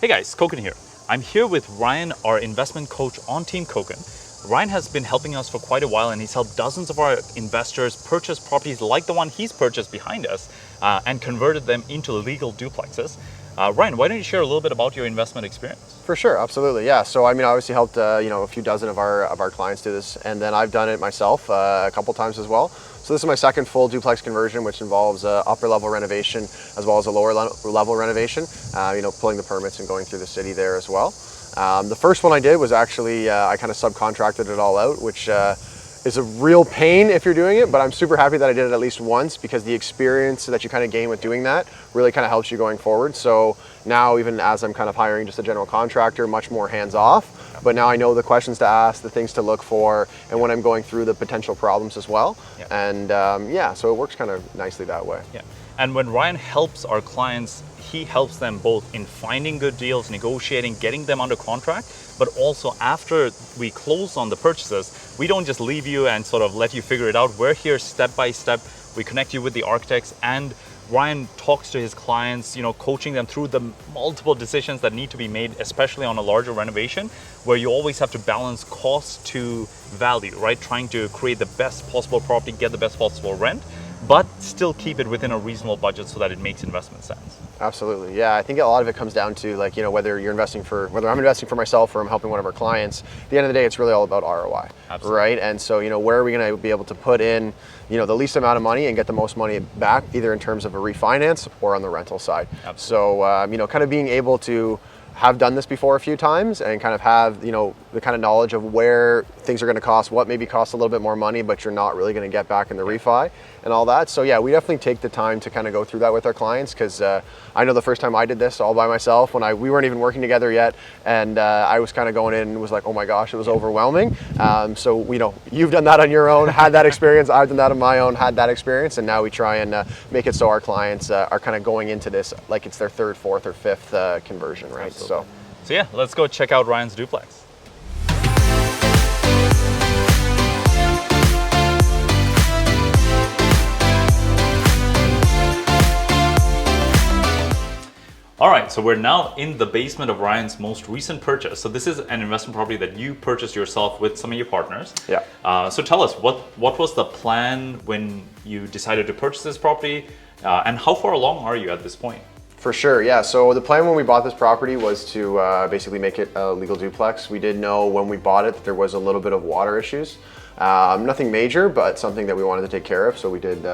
Hey guys, Koukun here. I'm here with Ryan, our investment coach on Team Koukun. Ryan has been helping us for quite a while and he's helped dozens of our investors purchase properties like the one he's purchased behind us and converted them into legal duplexes. Ryan, why don't you share a little bit about your investment experience? For sure, absolutely, yeah. So I obviously helped a few dozen of our clients do this, and then I've done it myself a couple times as well. So this is my second full duplex conversion, which involves upper level renovation as well as a lower level renovation. Pulling the permits and going through the city there as well. The first one I did was actually I kind of subcontracted it all out, which is a real pain if you're doing it, but I'm super happy that I did it at least once because the experience that you kind of gain with doing that really kind of helps you going forward. So now even as I'm kind of hiring just a general contractor, much more hands off, but now I know the questions to ask, the things to look for, and when I'm going through the potential problems as well. And so it works kind of nicely that way. And when Ryan helps our clients, he helps them both in finding good deals, negotiating, getting them under contract, but also after we close on the purchases, we don't just leave you and sort of let you figure it out. We're here step by step. We connect you with the architects, and Ryan talks to his clients, coaching them through the multiple decisions that need to be made, especially on a larger renovation, where you always have to balance cost to value, right? Trying to create the best possible property, get the best possible rent, but still keep it within a reasonable budget so that it makes investment sense. Absolutely, yeah. I think a lot of it comes down to whether I'm investing for myself or I'm helping one of our clients. At the end of the day, it's really all about ROI, right? And so where are we going to be able to put in the least amount of money and get the most money back, either in terms of a refinance or on the rental side. So kind of being able to have done this before a few times and kind of have the kind of knowledge of where things are going to cost, what maybe costs a little bit more money, but you're not really going to get back in the refi and all that. So yeah, we definitely take the time to kind of go through that with our clients, because I know the first time I did this all by myself when we weren't even working together yet, and I was kind of going in and was like, oh my gosh, it was overwhelming. So you've done that on your own, had that experience. I've done that on my own, had that experience, and now we try and make it so our clients are kind of going into this like it's their third, fourth, or fifth conversion, right? So yeah, let's go check out Ryan's duplex. All right, so we're now in the basement of Ryan's most recent purchase. So this is an investment property that you purchased yourself with some of your partners. Yeah. So tell us, what was the plan when you decided to purchase this property, and how far along are you at this point? For sure, yeah. So the plan when we bought this property was to basically make it a legal duplex. We did know when we bought it that there was a little bit of water issues. Nothing major, but something that we wanted to take care of. So we did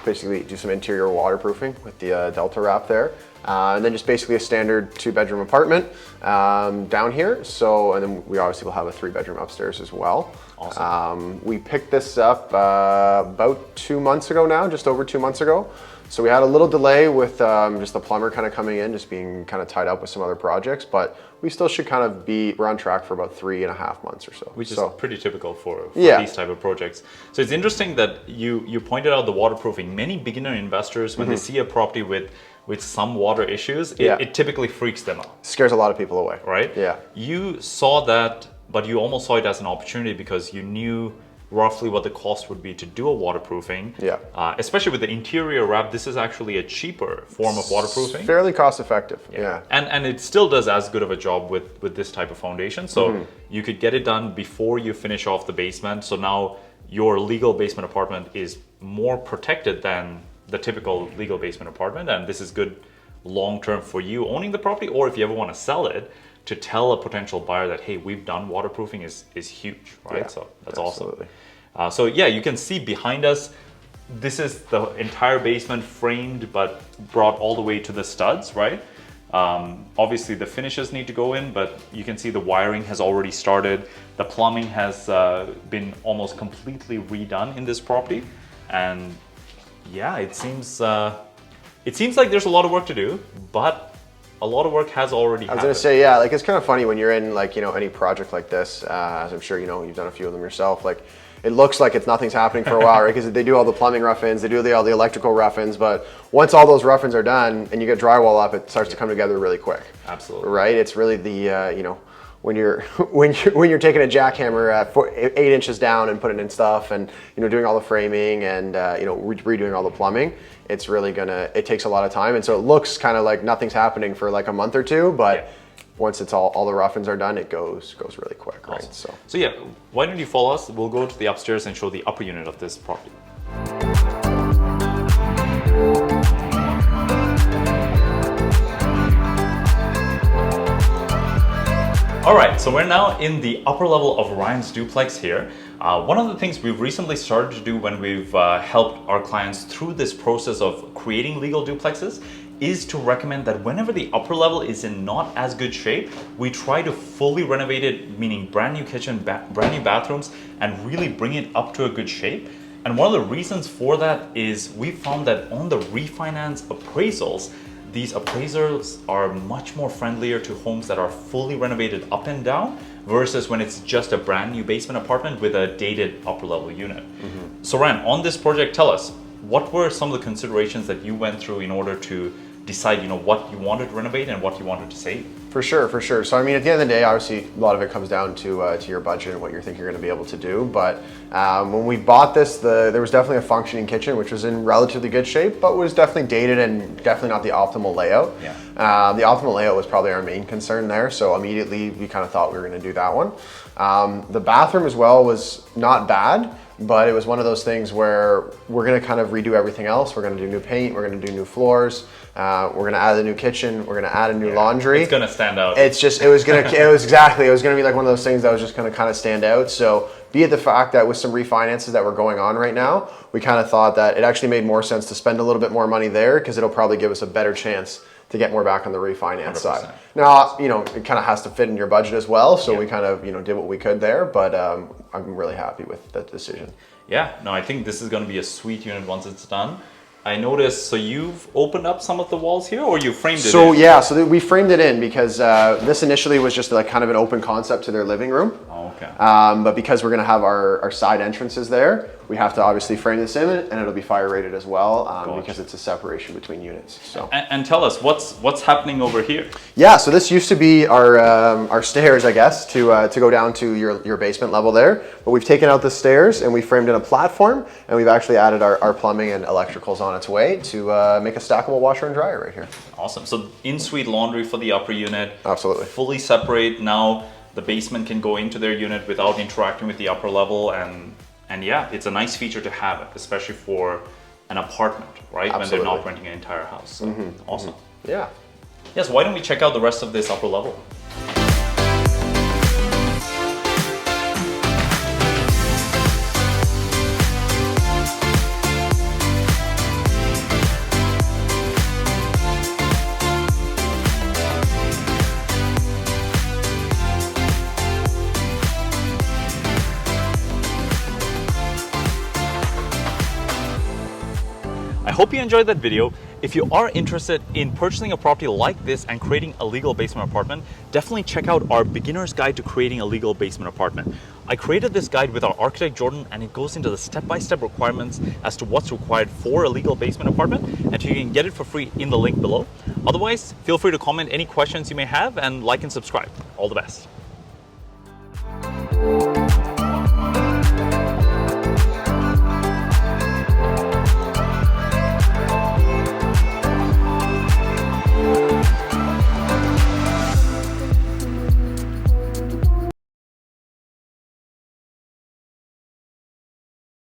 basically do some interior waterproofing with the Delta wrap there. And then just basically a standard 2-bedroom apartment down here. So, and then we obviously will have a 3-bedroom upstairs as well. Awesome. We picked this up about 2 months ago now, just over 2 months ago. So we had a little delay with just the plumber kind of coming in, just being kind of tied up with some other projects, but we still should kind of we're on track for about 3.5 months or so. Which is pretty typical for these type of projects. So it's interesting that you pointed out the waterproofing. Many beginner investors, when they see a property with some water issues, it typically freaks them out. Scares a lot of people away. Right? Yeah. You saw that, but you almost saw it as an opportunity because you knew roughly what the cost would be to do a waterproofing. Yeah. Especially with the interior wrap, this is actually a cheaper form of waterproofing. Fairly cost effective. Yeah. And it still does as good of a job with this type of foundation. So you could get it done before you finish off the basement. So now your legal basement apartment is more protected than the typical legal basement apartment, and this is good long-term for you owning the property, or if you ever want to sell it, to tell a potential buyer that, hey, we've done waterproofing is huge, right? Yeah, so that's absolutely awesome. So yeah, you can see behind us, this is the entire basement framed, but brought all the way to the studs, right? Obviously the finishes need to go in, but you can see the wiring has already started. The plumbing has been almost completely redone in this property, and yeah, it seems like there's a lot of work to do, but a lot of work has already happened. I was gonna say, yeah, like it's kind of funny when you're in any project like this, as I'm sure you've done a few of them yourself, like it looks like nothing's happening for a while, right? Because they do all the plumbing rough-ins, they do all the electrical rough-ins, but once all those rough-ins are done and you get drywall up, it starts to come together really quick. Absolutely. Right? It's really the, when you're when you're taking a jackhammer 8 inches down and putting in stuff, and doing all the framing and redoing all the plumbing, it's really it takes a lot of time, and so it looks kind of like nothing's happening for like a month or two, but once it's all the rough-ins are done, it goes really quick, right? Awesome. So yeah, why don't you follow us? We'll go to the upstairs and show the upper unit of this property. All right, so we're now in the upper level of Ryan's duplex here. One of the things we've recently started to do when we've helped our clients through this process of creating legal duplexes is to recommend that whenever the upper level is in not as good shape, we try to fully renovate it, meaning brand new kitchen, brand new bathrooms, and really bring it up to a good shape. And one of the reasons for that is we found that on the refinance appraisals, these appraisers are much more friendlier to homes that are fully renovated up and down versus when it's just a brand new basement apartment with a dated upper level unit. So Ryan, on this project, tell us, what were some of the considerations that you went through in order to decide, what you wanted to renovate and what you wanted to save? For sure. So I mean, at the end of the day, obviously, a lot of it comes down to your budget and what you think you're going to be able to do. But when we bought this, there was definitely a functioning kitchen, which was in relatively good shape, but was definitely dated and definitely not the optimal layout. The optimal layout was probably our main concern there. So immediately, we kind of thought we were going to do that one. The bathroom as well was not bad, but it was one of those things where we're going to kind of redo everything else. We're going to do new paint. We're going to do new floors. We're going to add a new kitchen. We're going to add a new laundry. It's going to stand out. It was going to be like one of those things that was just going to kind of stand out. So be it the fact that with some refinances that were going on right now, we kind of thought that it actually made more sense to spend a little bit more money there because it'll probably give us a better chance to get more back on the refinance 100%. Side. Now, it kind of has to fit in your budget as well. So we kind of, did what we could there, but I'm really happy with that decision. Yeah, no, I think this is going to be a sweet unit once it's done. I noticed, so you've opened up some of the walls here, or you framed it in? Yeah, so we framed it in because this initially was just like kind of an open concept to their living room. Oh, okay. But because we're going to have our side entrances there, we have to obviously frame this in, and it'll be fire rated as well because it's a separation between units. So. And tell us, what's happening over here? Yeah, so this used to be our stairs, I guess, to go down to your basement level there. But we've taken out the stairs and we framed in a platform, and we've actually added our plumbing and electricals on its way to make a stackable washer and dryer right here. Awesome. So in-suite laundry for the upper unit. Absolutely. Fully separate. Now the basement can go into their unit without interacting with the upper level, and yeah, it's a nice feature to have, especially for an apartment, right? Absolutely. When they're not renting an entire house. So, awesome. Yeah. Yes, why don't we check out the rest of this upper level? I hope you enjoyed that video. If you are interested in purchasing a property like this and creating a legal basement apartment, definitely check out our beginner's guide to creating a legal basement apartment. I created this guide with our architect Jordan, and it goes into the step-by-step requirements as to what's required for a legal basement apartment, and you can get it for free in the link below. Otherwise, feel free to comment any questions you may have and like and subscribe. All the best.